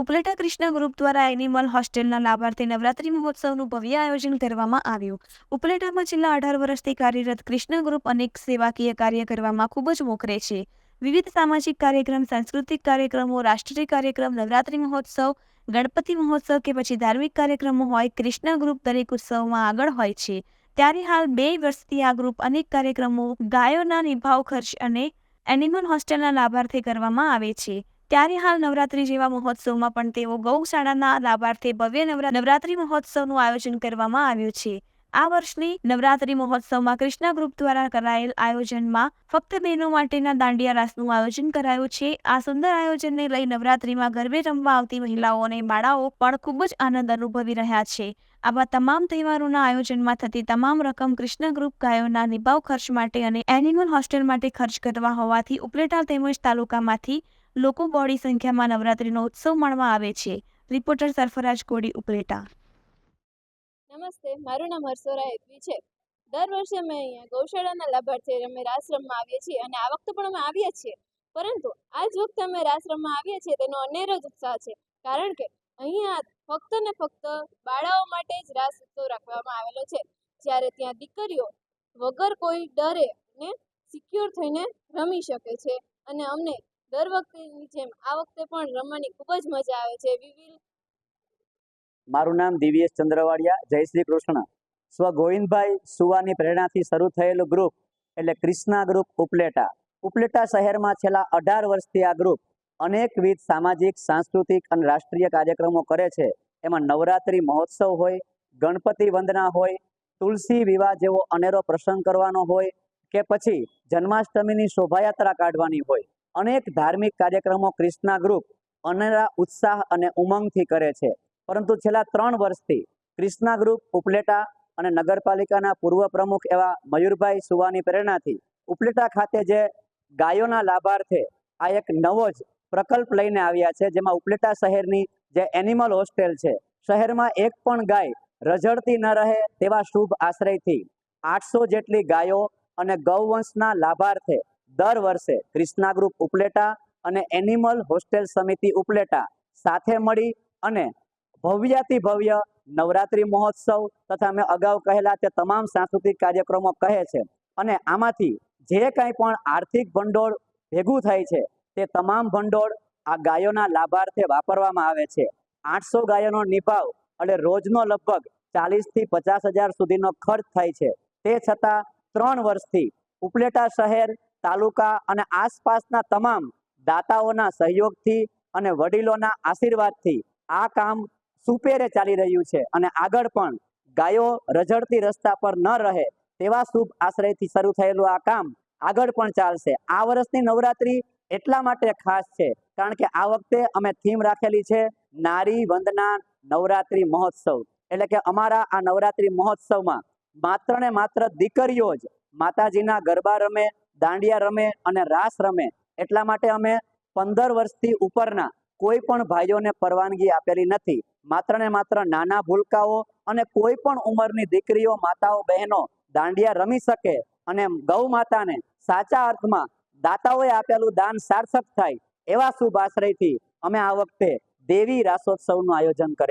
Upleta Krishna group દ્વારા animal હોસ્ટેલના લાભાર્થી નવરાત્રી મહોત્સવનું ભવ્ય આયોજન કરવામાં આવ્યું. ઉપલેટામાં છેલ્લા 18 વર્ષથી કાર્યરત કૃષ્ણ ગ્રુપ અનેક સેવાકીય કાર્ય કરવામાં ખૂબ જ મોખરે છે. વિવિધ સામાજિક કાર્યક્રમ, સાંસ્કૃતિક કાર્યક્રમો, રાષ્ટ્રીય કાર્યક્રમ, નવરાત્રી મહોત્સવ, ગણપતિ મહોત્સવ કે પછી ધાર્મિક કાર્યક્રમો હોય, કૃષ્ણ ગ્રુપ દરેક ઉત્સવમાં આગળ હોય છે. ત્યારે હાલ 2 વર્ષથી આ ગ્રુપ અનેક કાર્યક્રમો, ગાયોના નિભાવ ખર્ચ અને એનિમલ હોસ્ટેલના લાભાર્થે કરવામાં આવે છે. ત્યારે હાલ નવરાત્રી જેવા મહોત્સવમાં પણ તેઓ ગૌશાળાના લાભાર્થે ભવ્ય નવરાત્રી મહોત્સવનું આયોજન કરવામાં આવ્યું છે. આ વર્ષની નવરાત્રી મહોત્સવમાં કૃષ્ણ ગ્રુપ દ્વારા કરાયેલ આયોજનમાં ફક્ત બહેનો માટેના દાંડિયા રાસનું આયોજન કરાયું છે. આ સુંદર આયોજનને લઈ નવરાત્રીમાં ગરબે રમવા આવતી મહિલાઓ અને બાળાઓ પણ ખૂબ જ આનંદ અનુભવી રહ્યા છે. આવા તમામ તહેવારોના આયોજનમાં થતી તમામ રકમ કૃષ્ણ ગ્રુપ ગાયોના નિભાવ ખર્ચ માટે અને એનિમલ હોસ્ટેલ માટે ખર્ચ કરવા હોવાથી ઉપલેટા તેમજ તાલુકામાંથી લોકો બહોળી સંખ્યામાં નવરાત્રીનો ઉત્સવ માણવા આવે છે. રિપોર્ટર સરફરાજ કોડી, ઉપલેટા. નમસ્તે, મારું નામ હર્ષોરા હેતવી છે. દર વર્ષે અમે અહીંયા ગૌશાળાના લાભાર્થે અમે રાસ રમવા આવીએ છીએ અને આ વખતે પણ અમે આવ્યા છીએ. પરંતુ આ જ વખતે અમે રાસ રમવા આવીએ છીએ તેનો અનેરો જ ઉત્સાહ છે, કારણ કે અહીંયા ફક્ત ને ફક્ત બાળાઓ માટે જ રાસ ઉત્સવ રાખવામાં આવેલો છે, જ્યારે ત્યાં દીકરીઓ વગર કોઈ ડરે ને સિક્યોર થઈને રમી શકે છે. અને અમને દર વખતેની જેમ આ વખતે પણ રમવાની ખૂબ જ મજા આવે છે. મારું નામ દિવ્યેશ ચંદ્રવાડિયા. જય શ્રી કૃષ્ણ. સ્વ ગોવિંદભાઈ સુવાની પ્રેરણાથી શરૂ થયેલું ગ્રુપ એટલે કૃષ્ણા ગ્રુપ ઉપલેટા. ઉપલેટા શહેરમાં છેલ્લા 18 વર્ષથી આ ગ્રુપ અનેકવિધ સામાજિક, સાંસ્કૃતિક અને રાષ્ટ્રીય કાર્યક્રમો કરે છે. એમાં નવરાત્રી મહોત્સવ હોય, ગણપતિ વંદના હોય, તુલસી વિવાહ જેવો અનેરો પ્રસંગ કરવાનો હોય કે પછી જન્માષ્ટમીની શોભાયાત્રા કાઢવાની હોય, અનેક ધાર્મિક કાર્યક્રમો કૃષ્ણા ગ્રુપ અનેરા ઉત્સાહ અને ઉમંગથી કરે છે. પરંતુ છેલ્લા 3 વર્ષથી કૃષ્ણા ગ્રુપ ઉપલેટા અને નગરપાલિકાના પૂર્વ પ્રમુખ એવા મયુરભાઈ સુવાની પ્રેરણાથી ઉપલેટા ખાતે જે ગાયોના લાભાર્થે આ એક નવો જ પ્રકલ્પ લઈને આવ્યા છે, જેમાં ઉપલેટા શહેરની જે એનિમલ હોસ્ટેલ છે, શહેરમાં એક પણ ગાય રઝળતી ન રહે તેવા શુભ આશ્રયથી 800 જેટલી ગાયો અને ગૌવંશના લાભાર્થે દર વર્ષે કૃષ્ણા ગ્રુપ ઉપલેટા અને એનિમલ હોસ્ટેલ સમિતિ ઉપલેટા સાથે મળી અને ભવ્યાતિ ભવ્ય નવરાત્રી મહોત્સવ તથા મેં અગાઉ કહેલા તે તમામ સાંસ્કૃતિક કાર્યક્રમો કહે છે. અને આમાંથી જે કંઈ પણ આર્થિક ભંડોળ ભેગું થાય છે તે તમામ ભંડોળ આ ગાયોના લાભાર્થે વાપરવામાં આવે છે. 800 ગાયોનો નિભાવ એટલે રોજનો લગભગ 40 થી 50 હજાર સુધીનો ખર્ચ થાય છે. તે છતાં 3 વર્ષથી ઉપલેટા શહેર, તાલુકા અને આસપાસના તમામ દાતાઓના સહયોગથી અને વડીલોના આશીર્વાદથી આ કામ સુપેરે ચાલી રહ્યું છે. અને આગળ પણ ગાયો રઝળતી રસ્તા પર ન રહે તેવા શુભ આશ્રયથી શરૂ થયેલું આ કામ આગળ પણ ચાલશે. આ વર્ષની નવરાત્રી એટલા માટે ખાસ છે કારણ કે આ વખતે અમે થીમ રાખેલી છે નારી વંદના નવરાત્રી મહોત્સવ. એટલે કે અમારા આ નવરાત્રી મહોત્સવમાં માત્ર ને માત્ર દીકરીઓ જ માતાજીના ગરબા રમે, દાંડિયા રમે અને રાસ રમે. એટલા માટે અમે 15 વર્ષથી ઉપરના કોઈ પણ ભાઈઓને પરવાનગી આપેલી નથી. માત્ર ને માત્ર નાના ભૂલકાઓ અને કોઈ પણ ઉંમરની દીકરીઓ, માતાઓ, બહેનો દાંડિયા રમી શકે અને ગૌ માતાને સાચા અર્થમાં દાતાઓએ આપેલું દાન સાર્થક થાય એવા શુભ આશ્રયથી અમે આ વખતે દેવી રાસોત્સવનું આયોજન કરેલું.